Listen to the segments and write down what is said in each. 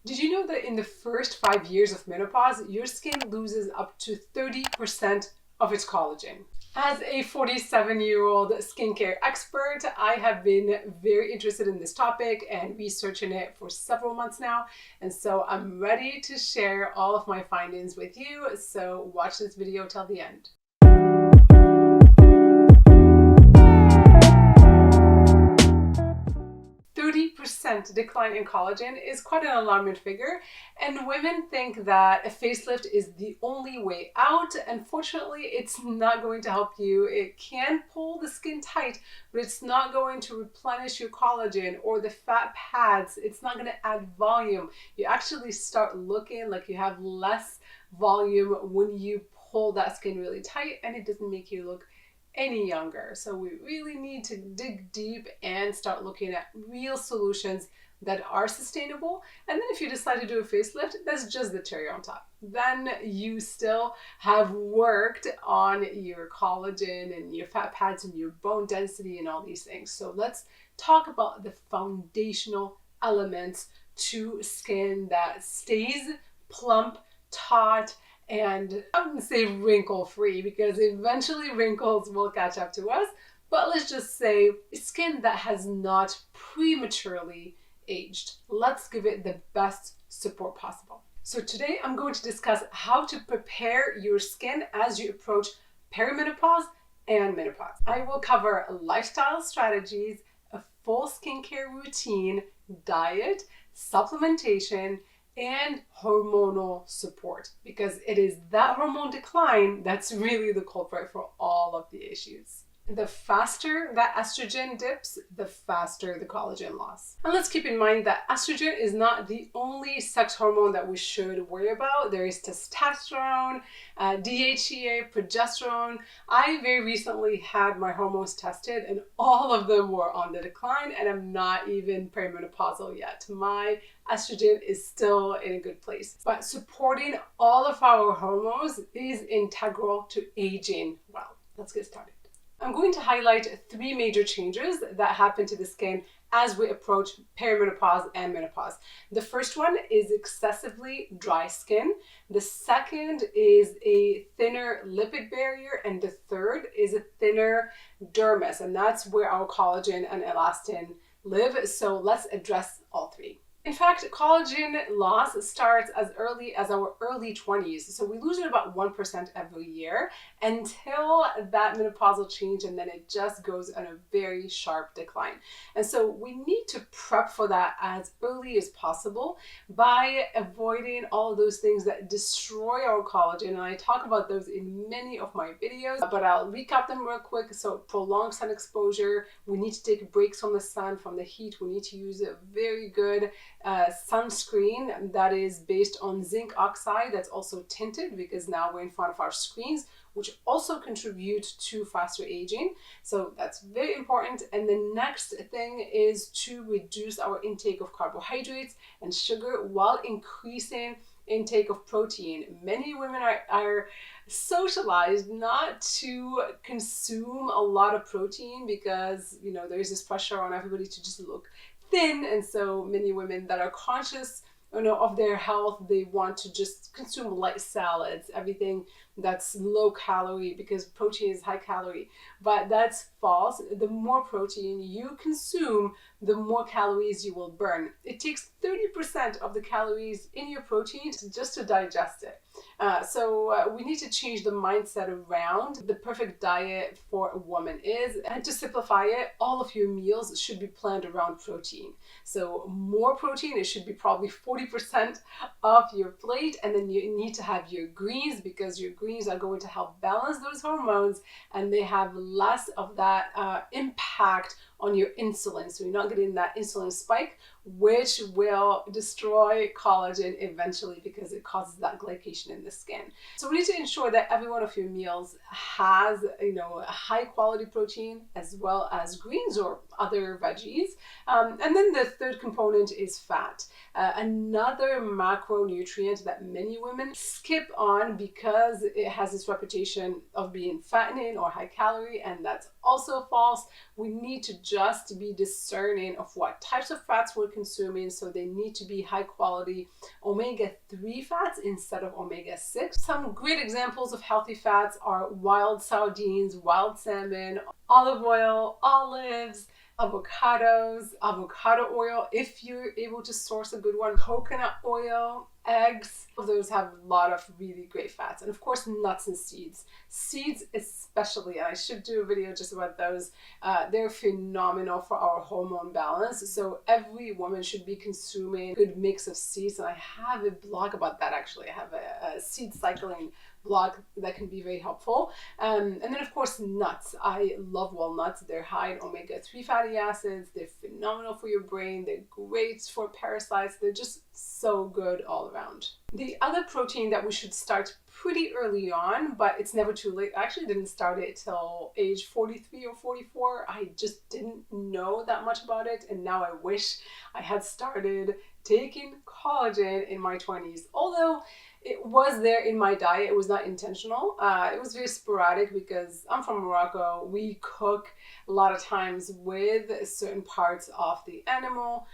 Did you know that in the first 5 years of menopause, your skin loses up to 30% of its collagen? As a 47-year-old skincare expert, I have been very interested in this topic and researching it for several months now. And so I'm ready to share all of my findings with you. So watch this video till the end. 30% decline in collagen is quite an alarming figure, and women think that a facelift is the only way out. Unfortunately, it's not going to help you. It can pull the skin tight, but it's not going to replenish your collagen or the fat pads. It's not going to add volume. You actually start looking like you have less volume when you pull that skin really tight, and it doesn't make you look any younger. So we really need to dig deep and start looking at real solutions that are sustainable. And then if you decide to do a facelift, that's just the cherry on top. Then you still have worked on your collagen and your fat pads and your bone density and all these things. So let's talk about the foundational elements to skin that stays plump, taut, and I wouldn't say wrinkle-free because eventually wrinkles will catch up to us, but let's just say skin that has not prematurely aged. Let's give it the best support possible. So today I'm going to discuss how to prepare your skin as you approach perimenopause and menopause. I will cover lifestyle strategies, a full skincare routine, diet, supplementation, and hormonal support, because it is that hormone decline that's really the culprit for all of the issues. The faster that estrogen dips, the faster the collagen loss. And let's keep in mind that estrogen is not the only sex hormone that we should worry about. There is testosterone, DHEA, progesterone. I very recently had my hormones tested and all of them were on the decline, and I'm not even perimenopausal yet. My estrogen is still in a good place. But supporting all of our hormones is integral to aging well. Let's get started. I'm going to highlight 3 major changes that happen to the skin as we approach perimenopause and menopause. The first one is excessively dry skin. The second is a thinner lipid barrier. And the third is a thinner dermis. And that's where our collagen and elastin live. So let's address all 3. In fact, collagen loss starts as early as our early 20s. So we lose it about 1% every year until that menopausal change, and then it just goes on a very sharp decline. And so we need to prep for that as early as possible by avoiding all of those things that destroy our collagen. And I talk about those in many of my videos, but I'll recap them real quick. So prolonged sun exposure, we need to take breaks from the sun, from the heat. We need to use a very good sunscreen that is based on zinc oxide that's also tinted, because now we're in front of our screens, which also contribute to faster aging. So that's very important. And the next thing is to reduce our intake of carbohydrates and sugar while increasing intake of protein. Many women are socialized not to consume a lot of protein because, you know, there's this pressure on everybody to just look thin, and so many women that are conscious, you know, of their health, they want to just consume light salads, everything that's low calorie, because protein is high calorie. But that's false. The more protein you consume, the more calories you will burn. It takes 30% of the calories in your protein just to digest it. So we need to change the mindset around the perfect diet for a woman is, and to simplify it, all of your meals should be planned around protein. So more protein, it should be probably 40% of your plate, and then you need to have your greens, because your greens are going to help balance those hormones, and they have less of that impact on your insulin. So you're not getting that insulin spike, which will destroy collagen eventually because it causes that glycation in the skin. So we need to ensure that every one of your meals has, you know, a high quality protein as well as greens or other veggies. And then the third component is fat. Another macronutrient that many women skip on because it has this reputation of being fattening or high calorie, and that's also false. We need to just be discerning of what types of fats we're consuming. So they need to be high quality omega-3 fats instead of omega-6. Some great examples of healthy fats are wild sardines, wild salmon, olive oil, olives, avocados, avocado oil, if you're able to source a good one, coconut oil, eggs. Those have a lot of really great fats. And of course, nuts and seeds. Seeds especially, and I should do a video just about those. They're phenomenal for our hormone balance. So every woman should be consuming a good mix of seeds. And I have a blog about that actually. I have a seed cycling blog that can be very helpful. And then of course nuts. I love walnuts. They're high in omega-3 fatty acids. They're phenomenal for your brain. They're great for parasites. They're just so good all around. The other protein that we should start pretty early on, but it's never too late. I actually didn't start it till age 43 or 44. I just didn't know that much about it, and now I wish I had started taking collagen in my 20s. Although it was there in my diet, it was not intentional. It was very sporadic because I'm from Morocco. We cook a lot of times with certain parts of the animal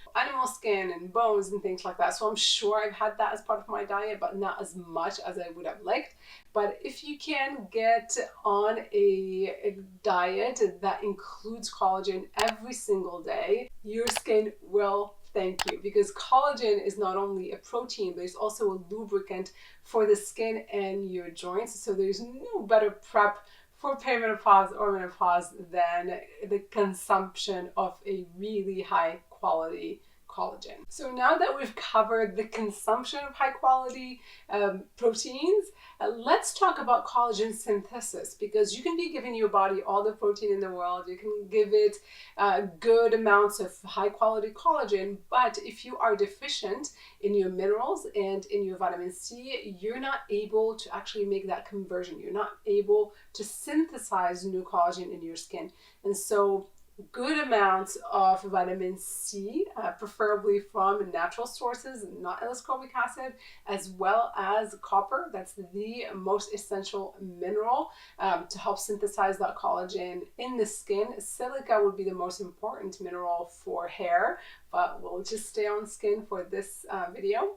skin and bones and things like that. So I'm sure I've had that as part of my diet, but not as much as I would have liked. But if you can get on a diet that includes collagen every single day, your skin will thank you, because collagen is not only a protein, but it's also a lubricant for the skin and your joints. So there's no better prep for perimenopause or menopause than the consumption of a really high quality collagen. So now that we've covered the consumption of high quality proteins, let's talk about collagen synthesis, because you can be giving your body all the protein in the world. You can give it good amounts of high quality collagen, but if you are deficient in your minerals and in your vitamin C, you're not able to actually make that conversion. You're not able to synthesize new collagen in your skin. And so good amounts of vitamin C, preferably from natural sources, not ascorbic acid, as well as copper. That's the most essential mineral to help synthesize that collagen in the skin. Silica would be the most important mineral for hair, but we'll just stay on skin for this video.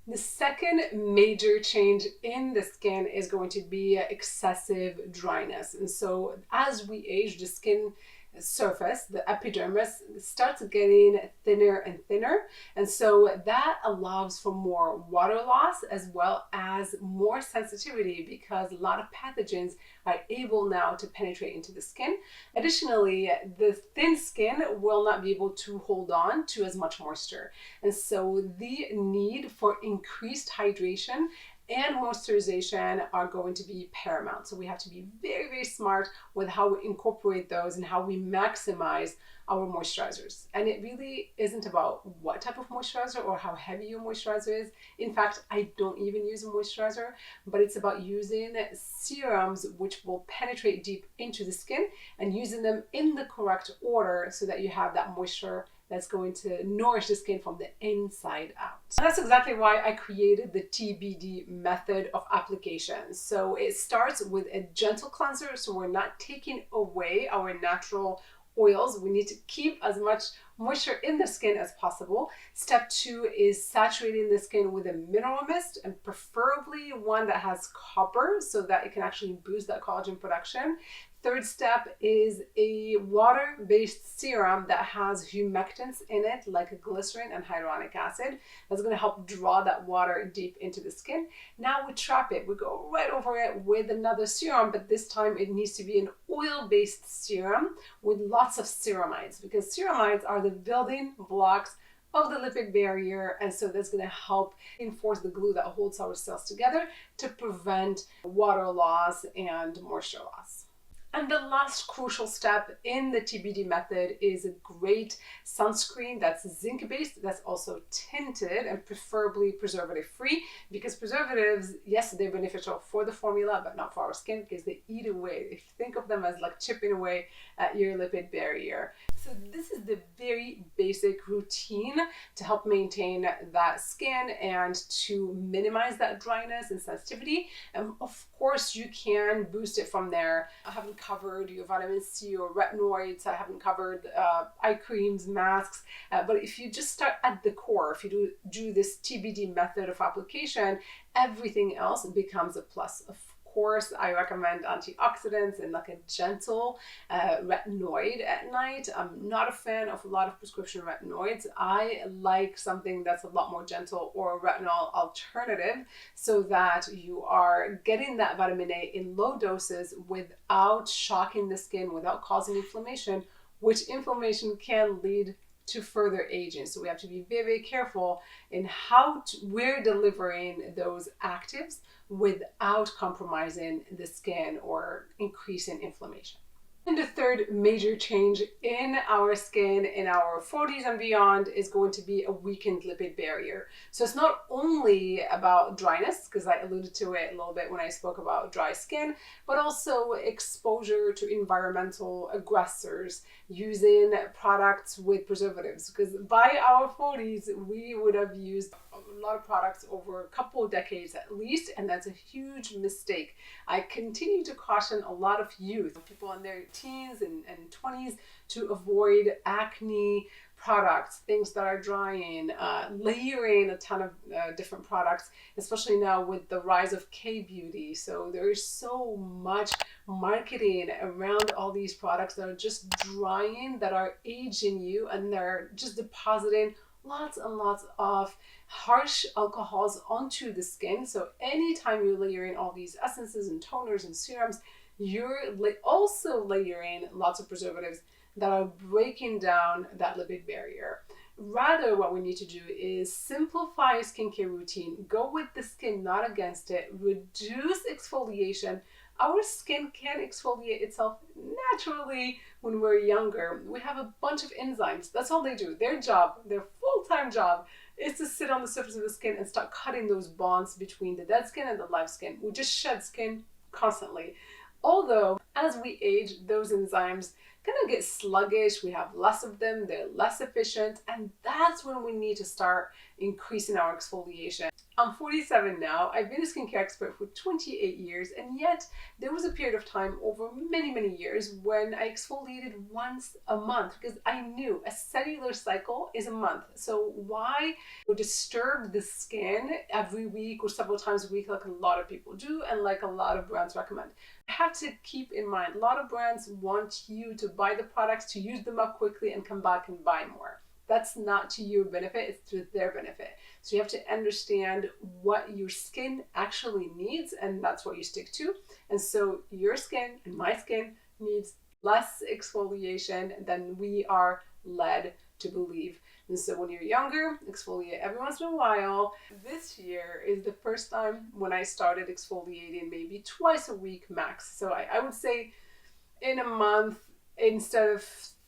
The second major change in the skin is going to be excessive dryness. And so as we age, the skin surface, the epidermis, starts getting thinner and thinner, and so that allows for more water loss as well as more sensitivity, because a lot of pathogens are able now to penetrate into the skin. Additionally, the thin skin will not be able to hold on to as much moisture, and so the need for increased hydration and moisturization are going to be paramount. So we have to be very, very smart with how we incorporate those and how we maximize our moisturizers. And it really isn't about what type of moisturizer or how heavy your moisturizer is. In fact, I don't even use a moisturizer, but it's about using serums which will penetrate deep into the skin and using them in the correct order so that you have that moisture that's going to nourish the skin from the inside out. And that's exactly why I created the TBD method of application. So it starts with a gentle cleanser, so we're not taking away our natural oils. We need to keep as much moisture in the skin as possible. Step 2 is saturating the skin with a mineral mist, and preferably one that has copper so that it can actually boost that collagen production. Third step is a water-based serum that has humectants in it, like glycerin and hyaluronic acid. That's going to help draw that water deep into the skin. Now we trap it. We go right over it with another serum, but this time it needs to be an oil-based serum with lots of ceramides, because ceramides are the building blocks of the lipid barrier, and so that's going to help reinforce the glue that holds our cells together to prevent water loss and moisture loss. And the last crucial step in the TBD method is a great sunscreen that's zinc-based, that's also tinted and preferably preservative-free, because preservatives, yes, they're beneficial for the formula, but not for our skin, because they eat away. If you think of them as like chipping away at your lipid barrier. So this is the very basic routine to help maintain that skin and to minimize that dryness and sensitivity. And of course, you can boost it from there. I haven't covered your vitamin C or retinoids. I haven't covered eye creams, masks. But if you just start at the core, if you do this TBD method of application, everything else becomes a plus. Of course, I recommend antioxidants and like a gentle retinoid at night. I'm not a fan of a lot of prescription retinoids. I like something that's a lot more gentle, or a retinol alternative, so that you are getting that vitamin A in low doses without shocking the skin, without causing inflammation, which inflammation can lead to further aging. So we have to be very, very careful in how we're delivering those actives without compromising the skin or increasing inflammation. And the third major change in our skin in our 40s and beyond is going to be a weakened lipid barrier. So it's not only about dryness, because I alluded to it a little bit when I spoke about dry skin, but also exposure to environmental aggressors, using products with preservatives. Because by our 40s, we would have used a lot of products over a couple of decades at least, and that's a huge mistake. I continue to caution a lot of youth, people in their teens and 20s, to avoid acne products, things that are drying, layering a ton of different products, especially now with the rise of K-beauty. So there is so much marketing around all these products that are just drying, that are aging you, and they're just depositing lots and lots of harsh alcohols onto the skin. So anytime you're layering all these essences and toners and serums, you're also layering lots of preservatives that are breaking down that lipid barrier. Rather, what we need to do is simplify a skincare routine. Go with the skin, not against it. Reduce exfoliation. Our skin can exfoliate itself naturally when we're younger. We have a bunch of enzymes. That's all they do. Their job, their full-time job, is to sit on the surface of the skin and start cutting those bonds between the dead skin and the live skin. We just shed skin constantly. Although, as we age, those enzymes kind of get sluggish, we have less of them, they're less efficient, and that's when we need to start increasing our exfoliation. I'm 47 now. I've been a skincare expert for 28 years, and yet there was a period of time over many, many years when I exfoliated once a month, because I knew a cellular cycle is a month. So why disturb the skin every week or several times a week like a lot of people do, and like a lot of brands recommend? I have to keep in mind, a lot of brands want you to buy the products, to use them up quickly and come back and buy more. That's not to your benefit, it's to their benefit. So you have to understand what your skin actually needs, and that's what you stick to. And so your skin and my skin needs less exfoliation than we are led to believe. And so when you're younger, exfoliate every once in a while. This year is the first time when I started exfoliating maybe twice a week max. So I would say in a month, instead of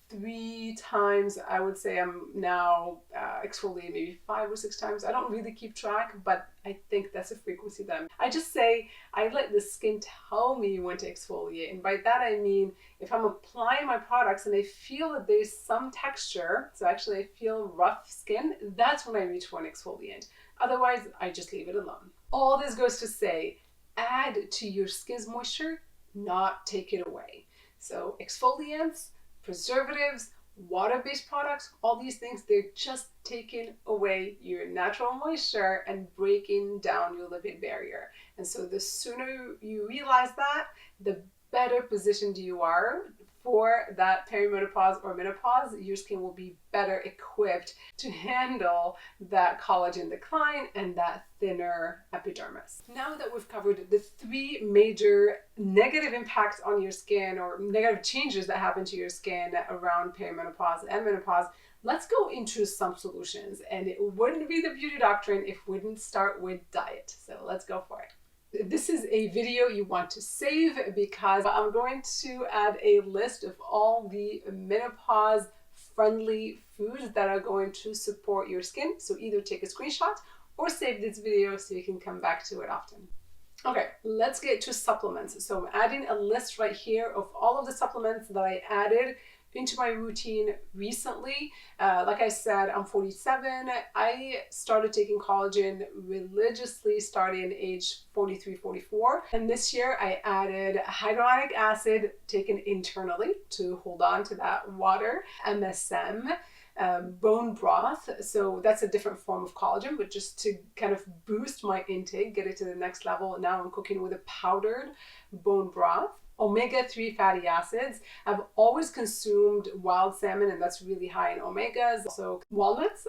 3 times, I would say I'm now exfoliating maybe 5 or 6 times. I don't really keep track, but I think that's a frequency that I just say I let the skin tell me when to exfoliate. And by that I mean, if I'm applying my products and I feel that there's some texture, so actually I feel rough skin, that's when I reach for an exfoliant. Otherwise, I just leave it alone. All this goes to say, add to your skin's moisture, not take it away. So exfoliants, preservatives, water-based products, all these things, they're just taking away your natural moisture and breaking down your lipid barrier. And so the sooner you realize that, the better positioned you are for that perimenopause or menopause. Your skin will be better equipped to handle that collagen decline and that thinner epidermis. Now that we've covered the 3 major negative impacts on your skin, or negative changes that happen to your skin around perimenopause and menopause, let's go into some solutions. And it wouldn't be the Beauty Doctrine if we didn't start with diet. So let's go for it. This is a video you want to save, because I'm going to add a list of all the menopause friendly foods that are going to support your skin. So either take a screenshot or save this video so you can come back to it often. Okay, let's get to supplements. So I'm adding a list right here of all of the supplements that I added into my routine recently. Like I said, I'm 47. I started taking collagen religiously starting age 43, 44. And this year I added hyaluronic acid taken internally to hold on to that water, MSM, bone broth. So that's a different form of collagen, but just to kind of boost my intake, get it to the next level. Now I'm cooking with a powdered bone broth. Omega-3 fatty acids. I've always consumed wild salmon, and that's really high in omegas. Also walnuts,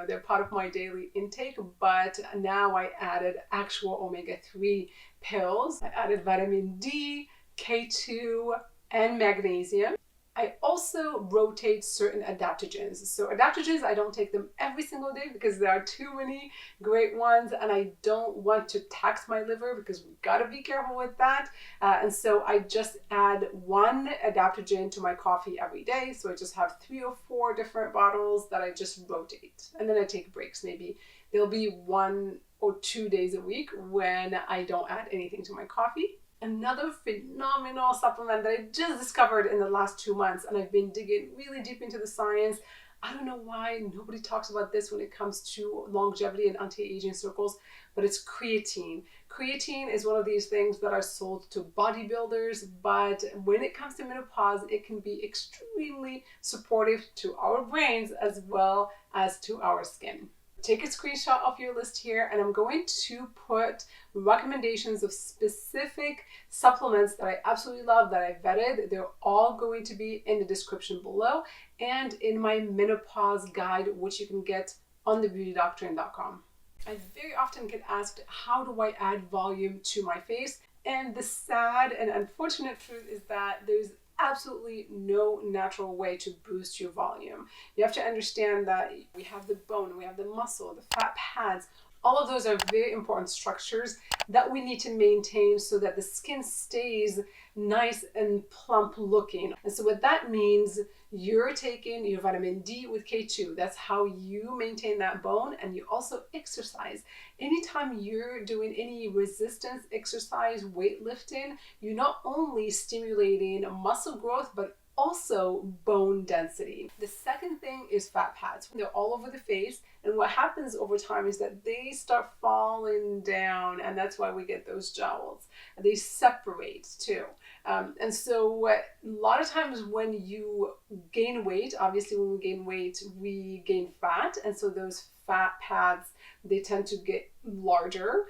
they're part of my daily intake, but now I added actual omega-3 pills. I added vitamin D, K2, and magnesium. I also rotate certain adaptogens. So adaptogens, I don't take them every single day because there are too many great ones, and I don't want to tax my liver because we gotta be careful with that. And so I just add one adaptogen to my coffee every day. So I just have 3 or 4 different bottles that I just rotate. And then I take breaks. Maybe there'll be 1 or 2 days a week when I don't add anything to my coffee. Another phenomenal supplement that I just discovered in the last 2 months, and I've been digging really deep into the science. I don't know why nobody talks about this when it comes to longevity and anti-aging circles, but it's creatine. Creatine is one of these things that are sold to bodybuilders, but when it comes to menopause, it can be extremely supportive to our brains as well as to our skin. Take a screenshot of your list here, and I'm going to put recommendations of specific supplements that I absolutely love, that I vetted. They're all going to be in the description below and in my menopause guide, which you can get on thebeautydoctrine.com. I very often get asked, how do I add volume to my face? And the sad and unfortunate truth is that there's absolutely no natural way to boost your volume. You have to understand that we have the bone, we have the muscle, the fat pads. All of those are very important structures that we need to maintain so that the skin stays nice and plump looking. And so what that means, you're taking your vitamin D with K2. That's how you maintain that bone, and you also exercise. Anytime you're doing any resistance exercise, weightlifting, you're not only stimulating muscle growth, but also bone density. The second thing is fat pads. They're all over the face, and what happens over time is that they start falling down, and that's why we get those jowls. They separate too. And so a lot of times when you gain weight, obviously when we gain weight, we gain fat, and so those fat pads, they tend to get larger.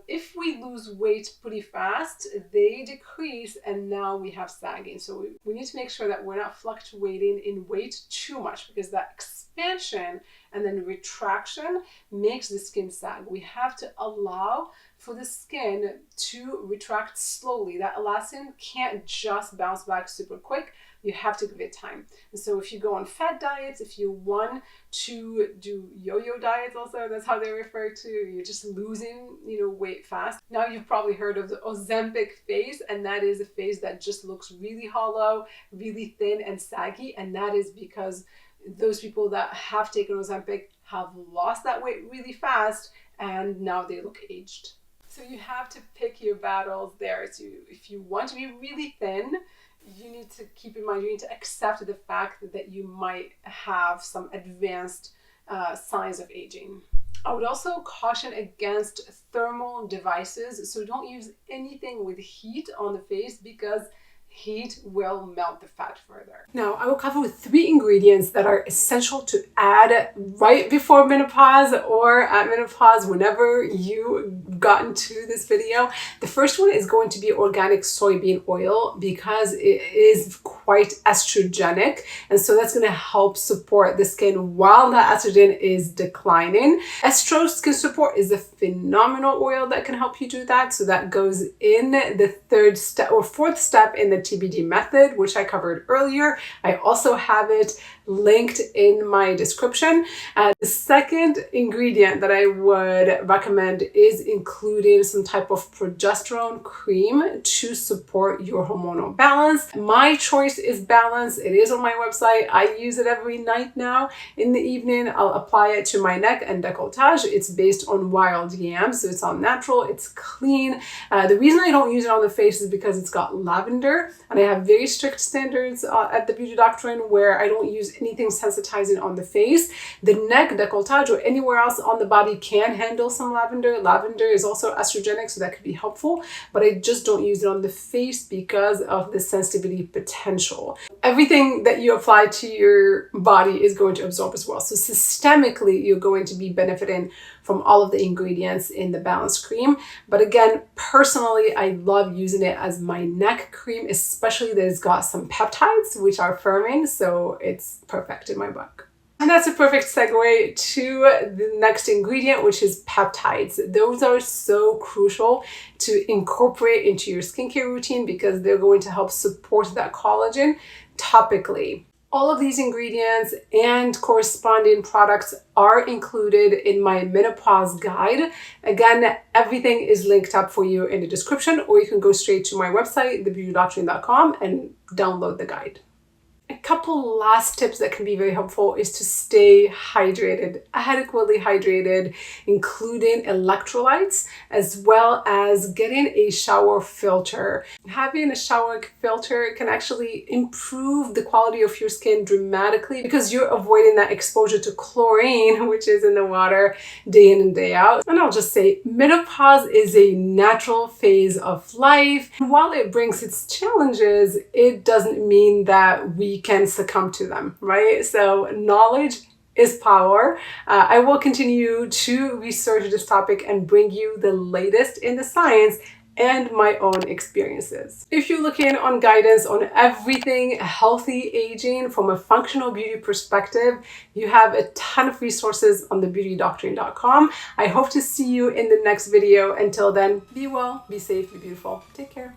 If we lose weight pretty fast, they decrease, and now we have sagging. So we need to make sure that we're not fluctuating in weight too much, because that expansion and then retraction makes the skin sag. We have to allow for the skin to retract slowly. That elastin can't just bounce back super quick. You have to give it time. And so if you go on fat diets, if you want to do yo-yo diets also, that's how they're referred to, you're just losing, weight fast. Now you've probably heard of the Ozempic face, and that is a face that just looks really hollow, really thin and saggy. And that is because those people that have taken Ozempic have lost that weight really fast, and now they look aged. So you have to pick your battles there. So if you want to be really thin, you need to keep in mind, you need to accept the fact that you might have some advanced signs of aging. I would also caution against thermal devices. So don't use anything with heat on the face, because heat will melt the fat further. Now, I will cover 3 ingredients that are essential to add right before menopause or at menopause, whenever you got into this video. The first one is going to be organic soybean oil, because it is quite estrogenic, and so that's going to help support the skin while the estrogen is declining. Estro Skin Support is a phenomenal oil that can help you do that. So that goes in the 3rd step or 4th step in the TBD method, which I covered earlier. I also have it linked in my description. The second ingredient that I would recommend is including some type of progesterone cream to support your hormonal balance. My choice face is balanced. It is on my website. I use it every night now. In the evening, I'll apply it to my neck and décolletage. It's based on wild yams, so it's all natural, it's clean. The reason I don't use it on the face is because it's got lavender, and I have very strict standards at the Beauty Doctrine where I don't use anything sensitizing on the face. The neck, décolletage, or anywhere else on the body can handle some lavender. Lavender is also estrogenic, so that could be helpful, but I just don't use it on the face because of the sensitivity potential. Everything that you apply to your body is going to absorb as well. So systemically, you're going to be benefiting from all of the ingredients in the Balance Cream. But again, personally, I love using it as my neck cream, especially that it's got some peptides, which are firming, so it's perfect in my book. And that's a perfect segue to the next ingredient, which is peptides. Those are so crucial to incorporate into your skincare routine because they're going to help support that collagen topically. All of these ingredients and corresponding products are included in my menopause guide. Again, everything is linked up for you in the description, or you can go straight to my website, thebeautydoctrine.com, and download the guide. A couple last tips that can be very helpful is to stay hydrated, adequately hydrated, including electrolytes, as well as getting a shower filter. Having a shower filter can actually improve the quality of your skin dramatically because you're avoiding that exposure to chlorine, which is in the water, day in and day out. And I'll just say, menopause is a natural phase of life. And while it brings its challenges, it doesn't mean that we can succumb to them, right? So knowledge is power. I will continue to research this topic and bring you the latest in the science and my own experiences. If you're looking on guidance on everything healthy aging from a functional beauty perspective, you have a ton of resources on thebeautydoctrine.com. I hope to see you in the next video. Until then, be well, be safe, be beautiful. Take care.